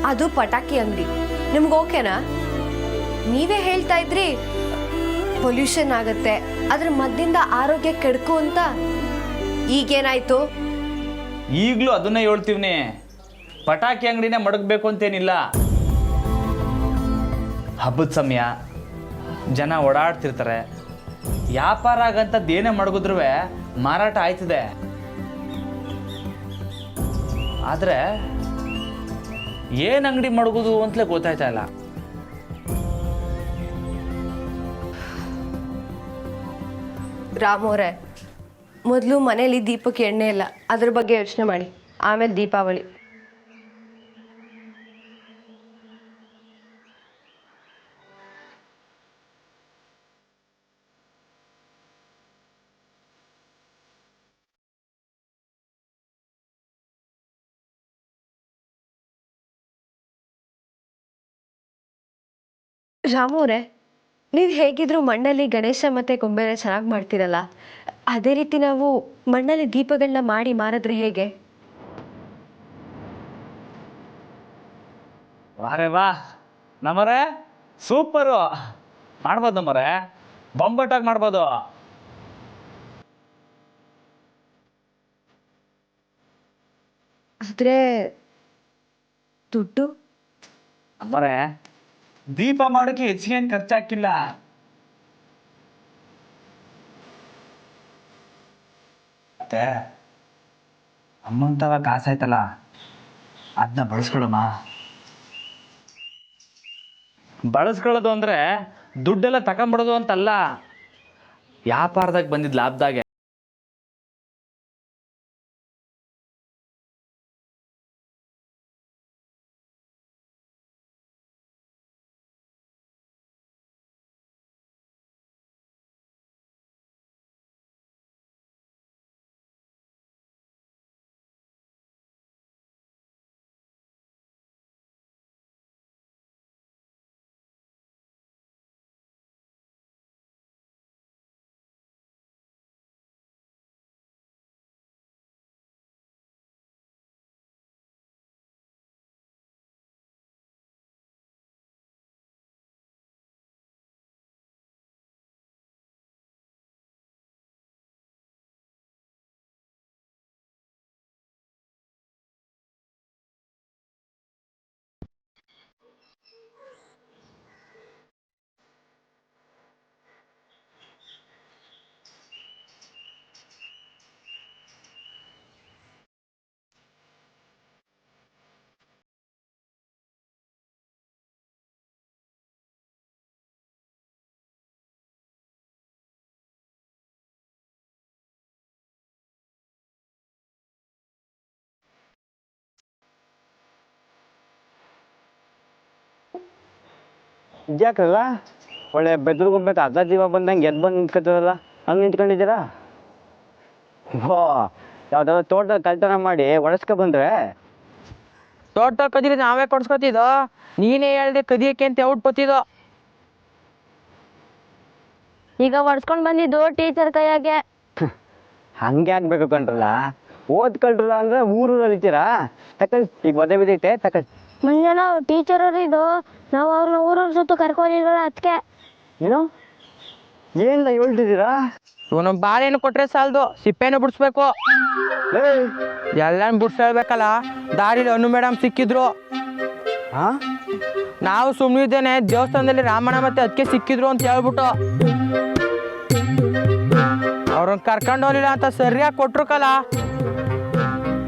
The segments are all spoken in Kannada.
ಅದು ಪಟಾಕಿ ಅಂಗಡಿ. ನಿಮ್ಗೆ ಓಕೆನಾ? ನೀವೇ ಹೇಳ್ತಾ ಇದ್ರಿ ಪೊಲ್ಯೂಷನ್ ಆಗತ್ತೆ, ಅದ್ರ ಮದ್ದಿಂದ ಆರೋಗ್ಯ ಕೆಡ್ಕು ಅಂತ. ಈಗೇನಾಯ್ತು? ಈಗಲೂ ಅದನ್ನೇ ಹೇಳ್ತೀವಿ, ಪಟಾಕಿ ಅಂಗಡಿನೇ ಮಡಗಬೇಕು ಅಂತೇನಿಲ್ಲ. ಹಬ್ಬದ ಸಮಯ ಜನ ಓಡಾಡ್ತಿರ್ತಾರೆ, ವ್ಯಾಪಾರ ಆಗಂತದ್ದು ಏನೇ ಮಡಗಿದ್ರೂ ಮಾರಾಟ ಆಯ್ತದೆ. ಆದರೆ ಏನು ಅಂಗಡಿ ಮಡಗೋದು ಅಂತಲೇ ಗೊತ್ತಾಯ್ತಾ ಇಲ್ಲ. ರಾಮೋರೆ, ಮೊದಲು ಮನೇಲಿ ದೀಪಕ್ಕೆ ಎಣ್ಣೆ ಇಲ್ಲ, ಅದ್ರ ಬಗ್ಗೆ ಯೋಚನೆ ಮಾಡಿ, ಆಮೇಲೆ ದೀಪಾವಳಿ. ರಾಮೋರೆ, ನೀವು ಹೇಗಿದ್ರು ಮಣ್ಣಲ್ಲಿ ಗಣೇಶ ಮತ್ತು ಗೊಂಬೆನ ಚೆನ್ನಾಗಿ ಮಾಡ್ತೀರಲ್ಲ, ಅದೇ ರೀತಿ ನಾವು ಮಣ್ಣಲ್ಲಿ ದೀಪಗಳನ್ನ ಮಾಡಿ ಮಾರಿದ್ರೆ ಹೇಗೆ? ವಾರೇ ವಾ ನಮ್ಮರೇ, ಸೂಪರು, ಮಾಡ್ಬೋದು ನಮ್ಮರೇ, ಬೊಂಬಟ್ಟಾಗಿ ಮಾಡ್ಬೋದು. ಆದರೆ ದುಡ್ಡು? ನಮ್ಮರೇ, ದೀಪ ಮಾಡೋಕ್ಕೆ ಹೆಚ್ಚಿಗೆ ಏನು ಖರ್ಚಾಕಿಲ್ಲ. ಮತ್ತೆ ಅಮ್ಮಂತವ ಕಾಸಾಯ್ತಲ್ಲ, ಅದನ್ನ ಬಳಸ್ಕೊಳಮ್ಮ. ಬಳಸ್ಕೊಳ್ಳೋದು ಅಂದರೆ ದುಡ್ಡೆಲ್ಲ ತಗೊಂಬಿಡೋದು ಅಂತಲ್ಲ, ವ್ಯಾಪಾರದಾಗ ಬಂದಿದ್ದ ಲಾಭದಾಗೆ. ಇದ್ಯಾಕಲ್ಲ ಒಳ್ಳೆ ಬೆದ್ರುಗೊಂಬೇಕು ಅರ್ಧ ಜೀವ ಬಂದಂಗೆ ಬಂದು ನಿಂತ್ಕೊತದಲ್ಲ, ಹಂಗೆ ನಿಂತ್ಕೊಂಡಿದ್ದೀರಾ? ಓ, ಯಾವ್ದಾದ್ರು ತೋಟದ ಕಳ್ತನ ಮಾಡಿ ಒಳಸ್ಕೊ ಬಂದ್ರೆ? ತೋಟ ಕದಿರಿ ನಾವೇ ಕೊಡ್ಸ್ಕೊತಿದ್ದೋ, ನೀನೇ ಹೇಳ್ದೆ ಕದಿಯಕ್ಕೆ ಅಂತ ಔಟ್ಬತ್ತಿದ್ದೋ. ಈಗ ಹೊಡ್ಸ್ಕೊಂಡ್ ಬಂದಿದ್ದು ಟೀಚರ್ ಕೈಯಾಗೆ. ಹಂಗೆ ಆಗ್ಬೇಕು ಕಣ್ರಲ್ಲ, ಓದ್ಕೊಳ್ರಲ್ಲ ಅಂದ್ರೆ ಊರಲ್ಲಿ ಇದ್ದೀರಾ? ತಕೊಳ್ಳಿ, ಈಗ ಒದೆ ಬಿದ್ದೈತೆ, ತಕೊಳ್ಳಿ. ಮುಂಜಾನೆ ಟೀಚರ್ ಅವ್ರು ಇದು, ನಾವು ಅವ್ರನ್ನ ಊರವ್ರ ಸುತ್ತ ಕರ್ಕೊಂಡಿದ್ರಲ್ಲ ಅದಕ್ಕೆ. ಏನು ಏನಿಲ್ಲ ಹೇಳ್ತಿದ್ದೀರಾ? ಇವನು ಬಾಳೆಹಣ್ಣು ಕೊಟ್ರೆ ಸಾಲದು, ಸಿಪ್ಪೆನೂ ಬಿಡಿಸ್ಬೇಕು. ಎಲ್ಲ ಬಿಡ್ಸೇಳ್ಬೇಕಲ್ಲ. ದಾರಿಲಿ ಅನ್ನು ಮೇಡಮ್ ಸಿಕ್ಕಿದ್ರು. ಹಾ, ನಾವು ಸುಮ್ಮನಿದ್ದೇನೆ, ದೇವಸ್ಥಾನದಲ್ಲಿ ರಾಮಣ್ಣ ಮತ್ತೆ ಅದಕ್ಕೆ ಸಿಕ್ಕಿದ್ರು ಅಂತ ಹೇಳ್ಬಿಟ್ಟು ಅವ್ರನ್ನ ಕರ್ಕೊಂಡು ಹೋಗ್ಲಿಲ್ಲ ಅಂತ ಸರಿಯಾಗಿ ಕೊಟ್ರು ಕಲ.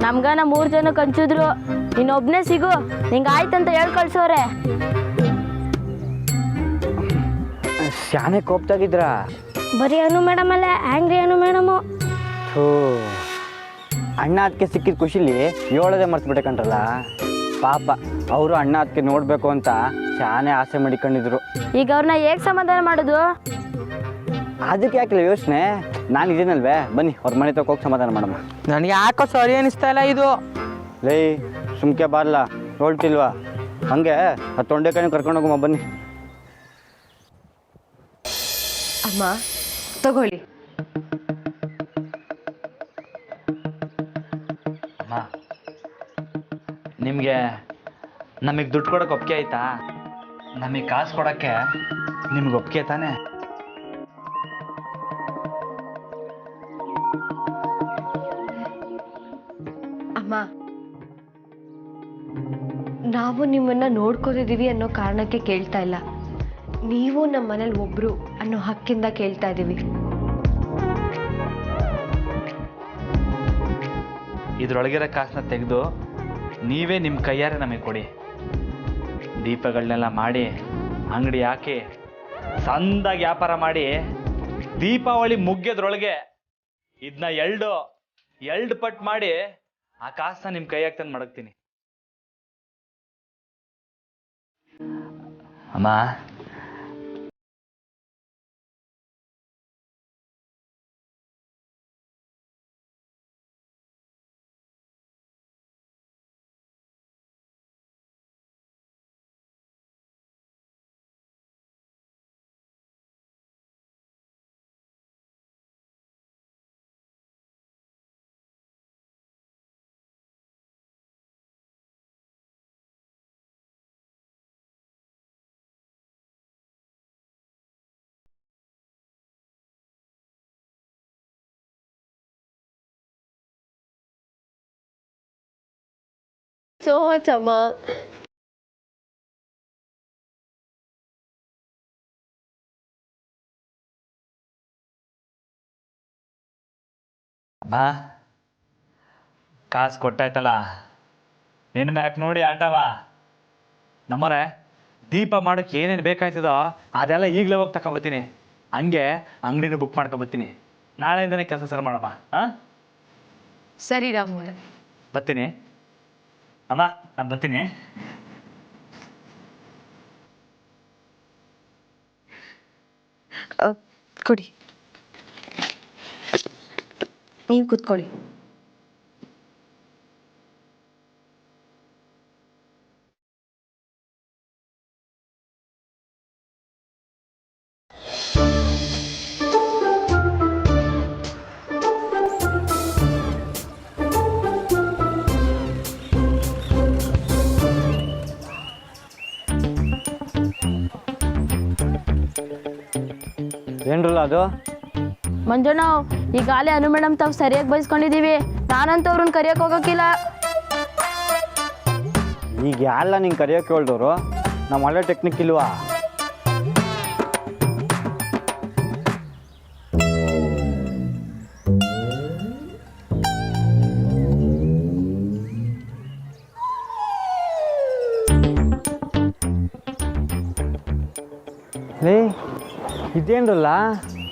ನಮ್ಗನ 3 ಜನ ಕಂಚಿದ್ರು, ಇನ್ನೊಬ್ನೇ ಸಿಗು ನಿಂಗೆ ಆಯ್ತಂತ ಹೇಳ್ ಕಳ್ಸೋರೆ. ಶಾನೆ ಕೋಪ್ತಾಗಿದ್ರ? ಬರೀ ಅನು ಮೇಡಮ್ ಅಲ್ಲೇ ಆಂಗ್ರಿ ಅನು ಮೇಡಮು. ಅಣ್ಣ ಅದಕ್ಕೆ ಸಿಕ್ಕಿದ ಖುಷಿಲಿ ಹೇಳೋದೇ ಮರ್ತ್ಬಿಟ್ಟೆ ಕಣ್ರಲ್ಲ. ಪಾಪ ಅವರು ಅಣ್ಣ ಅದಕ್ಕೆ ನೋಡಬೇಕು ಅಂತ ಶಾನೆ ಆಸೆ ಮಾಡಿಕೊಂಡಿದ್ರು. ಈಗ ಅವ್ರನ್ನ ಹೇಗೆ ಸಮಾಧಾನ ಮಾಡೋದು? ಅದಕ್ಕೆ ಯಾಕಿಲ್ಲ ಯೋಚನೆ, ನಾನು ಇದೀನಲ್ವೇ, ಬನ್ನಿ ಅವ್ರ ಮನೆ ತಗ ಹೋಗಿ ಸಮಾಧಾನ ಮಾಡಮ್ಮ. ನನಗೆ ಯಾಕೋ ಸರಿ ಅನಿಸ್ತಾ ಇಲ್ಲ ಇದು. ಲೇ ಸುಮ್ಕೆ ಬಾರ್ಲ, ನೋಡ್ತಿಲ್ವಾ? ಹಂಗೆ ಆ ತೊಂಡೆಕಾಯಿ ಕರ್ಕೊಂಡು ಹೋಗಮ್ಮ, ಬನ್ನಿ. ಅಮ್ಮ ತಗೊಳ್ಳಿ. ಅಮ್ಮ, ನಿಮಗೆ ನಮಗೆ ದುಡ್ಡು ಕೊಡೋಕೆ ಒಪ್ಪಿಗೆ ಆಯ್ತಾ? ನಮಗೆ ಕಾಸು ಕೊಡೋಕ್ಕೆ ನಿಮ್ಗೆ ಒಪ್ಪಿಗೆ ತಾನೆ? ಅಮ್ಮ, ನಾವು ನಿಮ್ಮನ್ನ ನೋಡ್ಕೋತಿದ್ದೀವಿ ಅನ್ನೋ ಕಾರಣಕ್ಕೆ ಕೇಳ್ತಾ ಇಲ್ಲ, ನೀವು ನಮ್ಮ ಮನೇಲಿ ಒಬ್ರು ಅನ್ನೋ ಹಕ್ಕಿಂದ ಕೇಳ್ತಾ ಇದ್ದೀವಿ. ಇದ್ರೊಳಗಿರೋ ಕಾಸನ್ನ ತೆಗೆದು ನೀವೇ ನಿಮ್ಮ ಕೈಯಾರೆ ನಮಗೆ ಕೊಡಿ. ದೀಪಗಳನ್ನೆಲ್ಲ ಮಾಡಿ ಅಂಗಡಿ ಹಾಕಿ ಸಂದಾಗಿ ವ್ಯಾಪಾರ ಮಾಡಿ ದೀಪಾವಳಿ ಮುಗ್ಯೋದ್ರೊಳಗೆ ಇದನ್ನ ಎರಡು ಪಟ್ಟು ಮಾಡಿ ಆ ಕಾಸನ್ನ ನಿಮ್ಮ ಕೈಯಾಗ ತಂದು ಮಡಗ್ತೀನಿ. ಅಮ್ಮ, ಸೋ ಮಚ್ ಅಮ್ಮ. ಅಮ್ಮ, ಕಾಸು ಕೊಟ್ಟಾಯ್ತಲ್ಲ, ನಿನ್ನ ಯಾಕೆ ನೋಡಿ ಆಟವ. ನಮ್ಮರೆ ದೀಪ ಮಾಡೋಕ್ಕೆ ಏನೇನು ಬೇಕಾಯ್ತದೋ ಅದೆಲ್ಲ ಈಗಲೇ ಹೋಗಿ ತಗೊಂಬತ್ತೀನಿ. ಹಂಗೆ ಅಂಗಡಿನೂ ಬುಕ್ ಮಾಡ್ಕೊಬತ್ತೀನಿ. ನಾಳೆಯಿಂದನೇ ಕೆಲಸ ಸರ್ ಮಾಡಮ್ಮ. ಹಾಂ, ಸರಿ ರಾಮು. ಬರ್ತೀನಿ ಅಮ್ಮ, ನಾನು ಬರ್ತೀನಿ. ಕೊಡಿ, ನೀವು ಕೂತ್ಕೊಳ್ಳಿ. ಏನ್ರಲ್ಲ ಅದು? ಮಂಜಣ್ಣ, ಈಗಾಗಲೇ ಅನು ಮೇಡಮ್ ತಾವು ಸರಿಯಾಗಿ ಬಯಸ್ಕೊಂಡಿದ್ದೀವಿ. ನಾನಂತೂ ಅವ್ರನ್ನ ಕರಿಯಕ್ಕೆ ಹೋಗೋಕ್ಕಿಲ್ಲ. ಈಗ ಯಾರಲ್ಲ ನಿಂಗೆ ಕರಿಯೋಕೆ ಹೇಳ್ದವರು? ನಮ್ಮ ಒಳ್ಳೆ ಟೆಕ್ನಿಕ್ ಇಲ್ವಾ? ಲೇ, ಇದೇನ್ರಲ್ಲ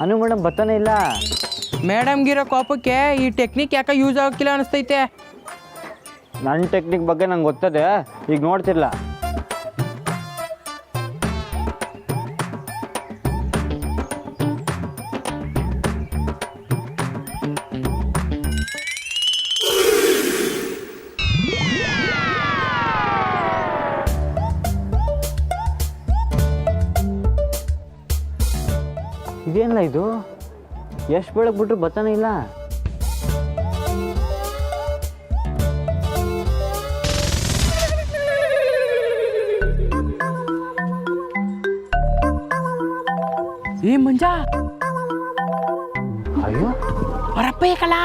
ಅನು ಮೇಡಮ್ ಬರ್ತಾನೆ ಇಲ್ಲ. ಮೇಡಮ್ಗಿರೋ ಕೋಪಕ್ಕೆ ಈ ಟೆಕ್ನಿಕ್ ಯಾಕೆ ಯೂಸ್ ಆಗೋಕ್ಕಿಲ್ಲ ಅನಿಸ್ತೈತೆ. ನನ್ನ ಟೆಕ್ನಿಕ್ ಬಗ್ಗೆ ನಂಗೆ ಗೊತ್ತದೆ, ಈಗ ನೋಡ್ತಿಲ್ಲ. ಇದೇನಲ್ಲ ಇದು? ಎಷ್ಟು ಬೆಳಗ್ಗೆ ಬಿಟ್ರು ಬರ್ತಾನೆ ಇಲ್ಲ. ಏ ಮಂಜ, ಅಯ್ಯೋ, ಅವರಪ್ಪ ಏಕಲ್ಲ.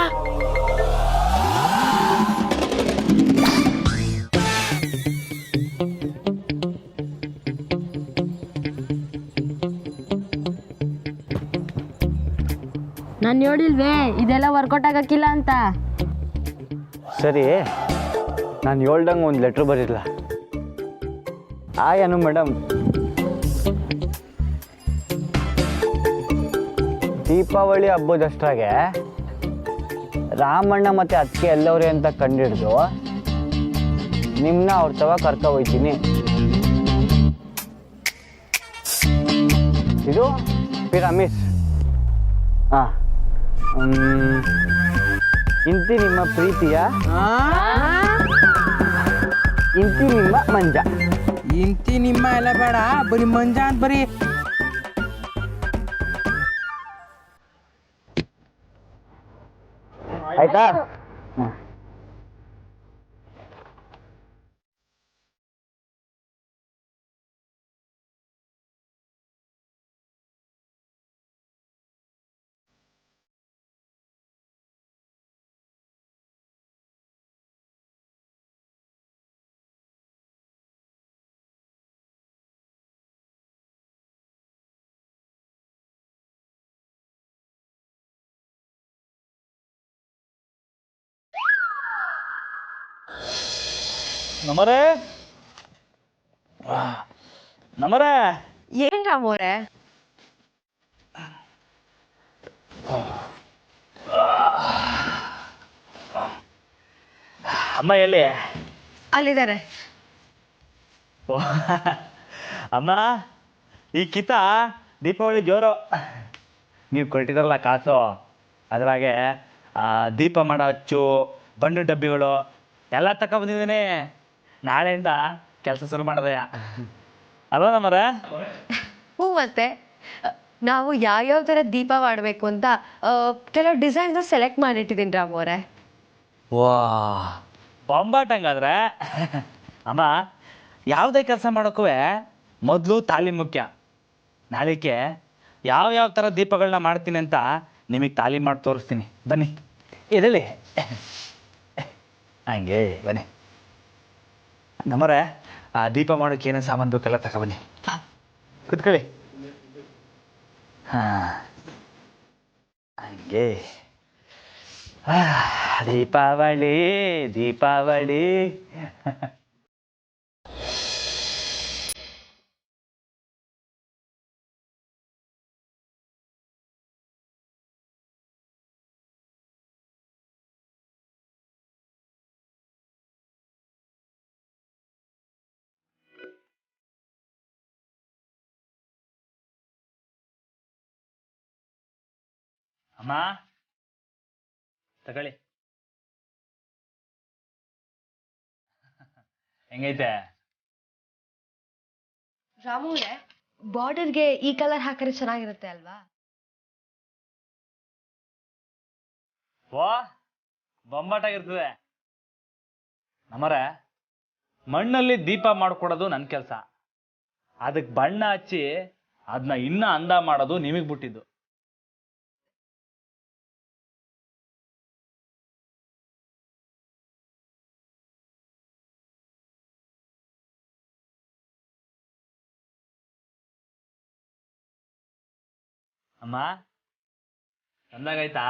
ನಾನು ಹೇಳಿಲ್ವೇ ಇದೆಲ್ಲ ವರ್ಕೌಟ್ ಆಗಕ್ಕಿಲ್ಲ ಅಂತ. ಸರಿ, ನಾನು ಹೇಳ್ದಂಗೆ ಒಂದು ಲೆಟ್ರ್ ಬರೀಲ್ಲ. ಅನು ಮೇಡಮ್, ದೀಪಾವಳಿ ಹಬ್ಬದಷ್ಟ್ರಾಗೆ ರಾಮಣ್ಣ ಮತ್ತು ಅತ್ತಿಗೆ ಎಲ್ಲವ್ರೆ ಅಂತ ಕಂಡಿಡ್ದು ನಿಮ್ಮನ್ನ ಅವ್ರ ತವ ಕರ್ಕೊ ಹೋಯ್ತೀನಿ. ಇದು ಪಿರಾಮಿಸ್. ಹಾಂ, ಇಂತಿ ನಿಮ್ಮ ಪ್ರೀತಿಯ ಇಂತಿ ನಿಮ್ಮ ಮಂಜ. ಇಂತಿ ನಿಮ್ಮ ಎಲ್ಲ ಬೇಡ, ಬರೀ ಮಂಜ ಅಂತ ಬರೀ. ಆಯ್ತಾ? ನಮ್ಮರೇ ನಮ್ಮರೇ ಏನ್ ರಾಮೋರೆ? ಅಮ್ಮ ಎಲ್ಲಿ? ಅಲ್ಲಿದ್ದಾರೆ. ಓ, ಅಮ್ಮ ಈ ಕಿತ ದೀಪಾವಳಿ ಜೋರು. ನೀವು ಕೊಟ್ಟಿದ್ರಲ್ಲ ಕಾಸು, ಅದ್ರಾಗೆ ದೀಪ ಮಾಡೋ ಹಚ್ಚು, ಬಣ್ಣ ಡಬ್ಬಿಗಳು ಎಲ್ಲ ತಗೊಬಂದಿದ್ದೀನಿ. ನಾಳೆಯಿಂದ ಕೆಲಸ ಶುರು ಮಾಡಿದೆ ಅಲ್ವಾ ನಮ್ಮರೆ? ಹ್ಞೂ, ಮತ್ತೆ ನಾವು ಯಾವ್ಯಾವ ಥರ ದೀಪ ಮಾಡಬೇಕು ಅಂತ ಕೆಲವು ಡಿಸೈನ್ಸ್ ಸೆಲೆಕ್ಟ್ ಮಾಡಿಟ್ಟಿದ್ದೀನಿ ರಾಮೋರೆ. ವಾ, ಬೊಂಬಾಟ್ ಹಂಗಾದ್ರೆ. ಅಮ್ಮ, ಯಾವುದೇ ಕೆಲಸ ಮಾಡೋಕ್ಕೂ ಮೊದಲು ತಾಲೀಮ್ ಮುಖ್ಯ. ನಾಳೆಗೆ ಯಾವ ಥರ ದೀಪಗಳನ್ನ ಮಾಡ್ತೀನಿ ಅಂತ ನಿಮಗೆ ತಾಲೀಮ್ ಮಾಡಿ ತೋರಿಸ್ತೀನಿ. ಬನ್ನಿ ಇದರಲ್ಲಿ ಹಂಗೆ ಬನ್ನಿ. ನಮ್ಮರೆ ಆ ದೀಪ ಮಾಡೋಕ್ಕೆ ಏನೇನು ಸಾಮಾನು ಬೇಕೆಲ್ಲ ತಗೊಬನ್ನಿ. ಕುತ್ಕೊಳ್ಳಿ. ಹಾಂ, ಹಂಗೆ. ದೀಪಾವಳಿ ದೀಪಾವಳಿ. ಅಮ್ಮ ತಗೊಳ್ಳಿ. ಹೆಂಗೈತೆ? ರಾಮೋರೆ, ಬಾರ್ಡರ್ಗೆ ಈ ಕಲರ್ ಹಾಕಿದ್ರೆ ಚೆನ್ನಾಗಿರುತ್ತೆ ಅಲ್ವಾ? ವಾ, ಬೊಂಬಾಟಾಗಿರ್ತದೆ. ನಮ್ಮರೆ ಮಣ್ಣಲ್ಲಿ ದೀಪ ಮಾಡ್ಕೊಡೋದು ನನ್ನ ಕೆಲಸ. ಅದಕ್ಕೆ ಬಣ್ಣ ಹಚ್ಚಿ ಅದನ್ನ ಇನ್ನೂ ಅಂದ ಮಾಡೋದು ನಿಮಗೆ ಬಿಟ್ಟಿದ್ದು. ಅಮ್ಮ, ಅಂದಾಗಾಯ್ತಾ?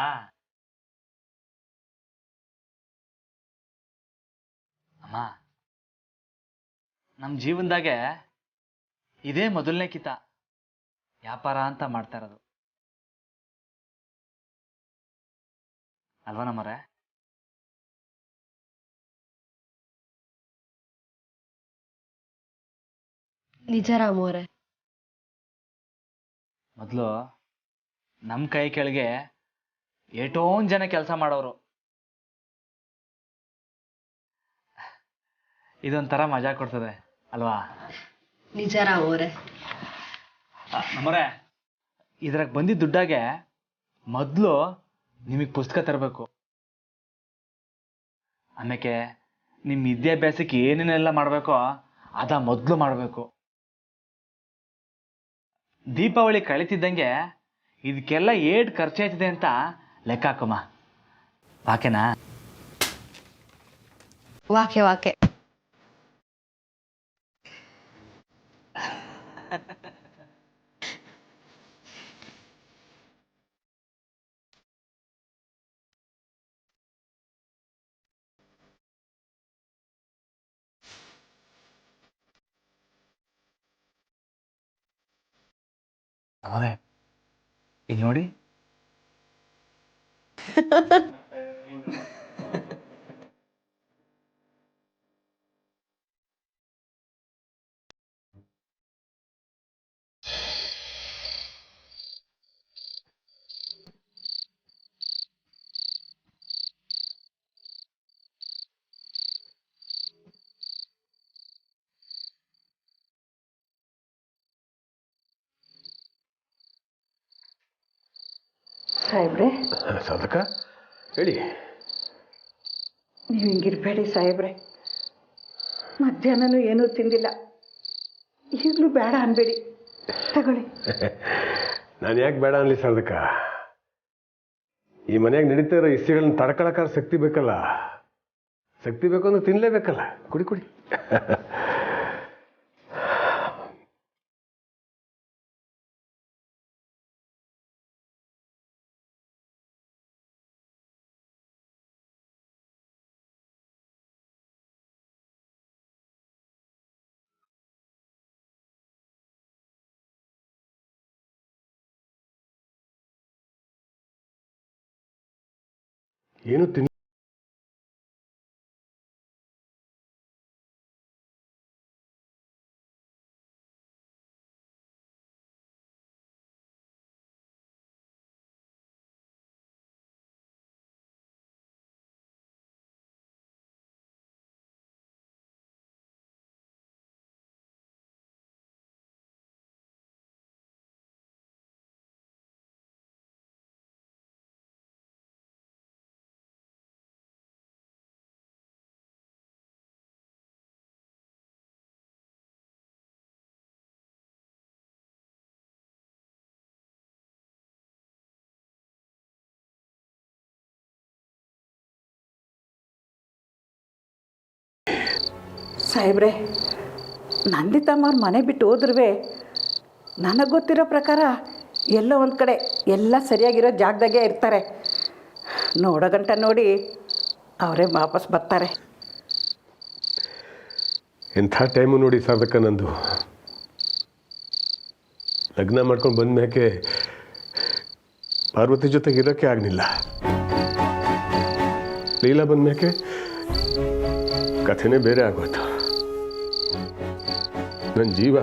ಅಮ್ಮ, ನಮ್ಮ ಜೀವನದಾಗೆ ಇದೇ ಮೊದಲನೇ ಕಿತ ವ್ಯಾಪಾರ ಅಂತ ಮಾಡ್ತಾ ಇರೋದು ಅಲ್ವಾ ನಮ್ಮರೆ? ನಿಜ ರಾಮೋರೆ. ಮೊದಲು ನಮ್ಮ ಕೈ ಕೆಳಗೆ ಎಷ್ಟೊಂದು ಜನ ಕೆಲಸ ಮಾಡೋರು. ಇದೊಂಥರ ಮಜಾ ಕೊಡ್ತದೆ ಅಲ್ವಾ? ನಿಜ ರಾಮೋರೆ. ನಮ್ಮರೆ ಇದ್ರಾಗ ಬಂದಿದ್ದ ದುಡ್ಡಾಗೆ ಮೊದಲು ನಿಮಗೆ ಪುಸ್ತಕ ತರಬೇಕು. ಆಮೇಲೆ ನಿಮ್ಮ ವಿದ್ಯಾಭ್ಯಾಸಕ್ಕೆ ಏನೇನೆಲ್ಲ ಮಾಡಬೇಕೋ ಅದ ಮೊದಲು ಮಾಡಬೇಕು. ದೀಪಾವಳಿ ಕಳೀತಿದ್ದಂಗೆ ಇದಕ್ಕೆಲ್ಲ ಏಟ್ ಖರ್ಚಾಯ್ತದೆ ಅಂತ ಲೆಕ್ಕ ಹಾಕಮ್ಮ. ವಾಕೆನಾ? ವಾಕೆ ವಾಕೆ. ಅವರೇ ಇದು ನೋಡಿ. ಸಾಹೇಬ್ರೆ, ಸಾಧಕ ಹೇಳಿ. ನೀವು ಹಿಂಗಿರ್ಬೇಡಿ ಸಾಹೇಬ್ರೆ. ಮಧ್ಯಾಹ್ನನೂ ಏನೂ ತಿಂದಿಲ್ಲ, ಈಗಲೂ ಬೇಡ ಅನ್ಬೇಡಿ, ತಗೊಳ್ಳಿ. ನಾನು ಯಾಕೆ ಬೇಡ ಅನ್ಲಿ ಸಾಧಕ? ಈ ಮನೆಯಾಗ ನಡೀತಾ ಇರೋ ಇಸ್ಸಿಗಳನ್ನ ತಡ್ಕೊಳಕ್ಕಾರ ಶಕ್ತಿ ಬೇಕಲ್ಲ. ಶಕ್ತಿ ಬೇಕು ಅಂದ್ರೆ ತಿನ್ಲೇಬೇಕಲ್ಲ. ಕುಡಿ ಕುಡಿ. ಏನು ತಿನ್ ಸಾಹೇಬ್ರೆ, ನಂದಿತಮ್ಮವ್ರ ಮನೆ ಬಿಟ್ಟು ಹೋದ್ರೂ ನನಗೆ ಗೊತ್ತಿರೋ ಪ್ರಕಾರ ಎಲ್ಲೋ ಒಂದು ಕಡೆ ಎಲ್ಲ ಸರಿಯಾಗಿರೋ ಜಾಗದಾಗೆ ಇರ್ತಾರೆ. ನೋಡೋ ಗಂಟ ನೋಡಿ ಅವರೇ ವಾಪಸ್ ಬರ್ತಾರೆ. ಎಂಥ ಟೈಮು ನೋಡಿ ಸಾಧಕ ನಂದು. ಲಗ್ನ ಮಾಡ್ಕೊಂಡು ಬಂದ ಮ್ಯಾಕೆ ಪಾರ್ವತಿ ಜೊತೆಗೆ ಇರೋಕ್ಕೆ ಆಗಲಿಲ್ಲ. ಲೀಲಾ ಬಂದ ಮ್ಯಾಕೆ ಕಥೆನೇ ಬೇರೆ ಆಗೋಯ್ತು. ನನ್ನ ಜೀವ,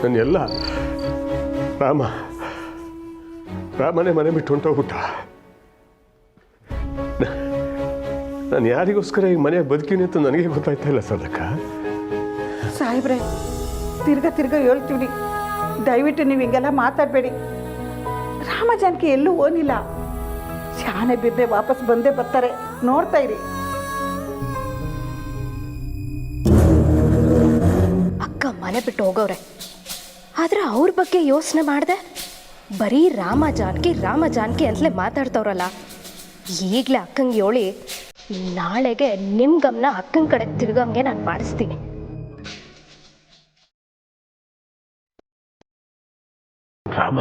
ನನ್ನ ಎಲ್ಲ ರಾಮನೇ ಮನೆ ಬಿಟ್ಟು ಹೊಂಟೋಗ್ಬಿಟ್ಟ. ನಾನು ಯಾರಿಗೋಸ್ಕರ ಈ ಮನೆಯಾಗ ಬದುಕಿನಿ ಅಂತ ನನಗೆ ಗೊತ್ತಾಯ್ತಾ ಇಲ್ಲ ಸಾಧಕ. ಸಾಹೇಬ್ರೆ, ತಿರ್ಗ ಹೇಳ್ತೀವಿ, ದಯವಿಟ್ಟು ನೀವು ಹಿಂಗೆಲ್ಲ ಮಾತಾಡಬೇಡಿ. ರಾಮ ಜಾನಕಿ ಎಲ್ಲೂ ಓನಿಲ್ಲ. ಶಾನೆ ಬಿದ್ದೆ ವಾಪಸ್ ಬಂದೇ ಬರ್ತಾರೆ, ನೋಡ್ತಾ ಇರಿ. ಅಕ್ಕ ಮನೆ ಬಿಟ್ಟು ಹೋಗವ್ರೆ, ಆದ್ರೆ ಅವ್ರ ಬಗ್ಗೆ ಯೋಚನೆ ಮಾಡಿದೆ ಬರೀ ರಾಮ ಜಾನಕಿ ಅಂತಲೇ ಮಾತಾಡ್ತವ್ರಲ್ಲ. ಈಗಲೇ ಅಕ್ಕಂಗೆ ಹೇಳಿ ನಾಳೆಗೆ ನಿಮ್ಮ ಗಮನ ಅಕ್ಕನ ಕಡೆ ತಿರ್ಗಂಗೆ ನಾನು ಮಾಡಿಸ್ತೀನಿ. ರಾಮ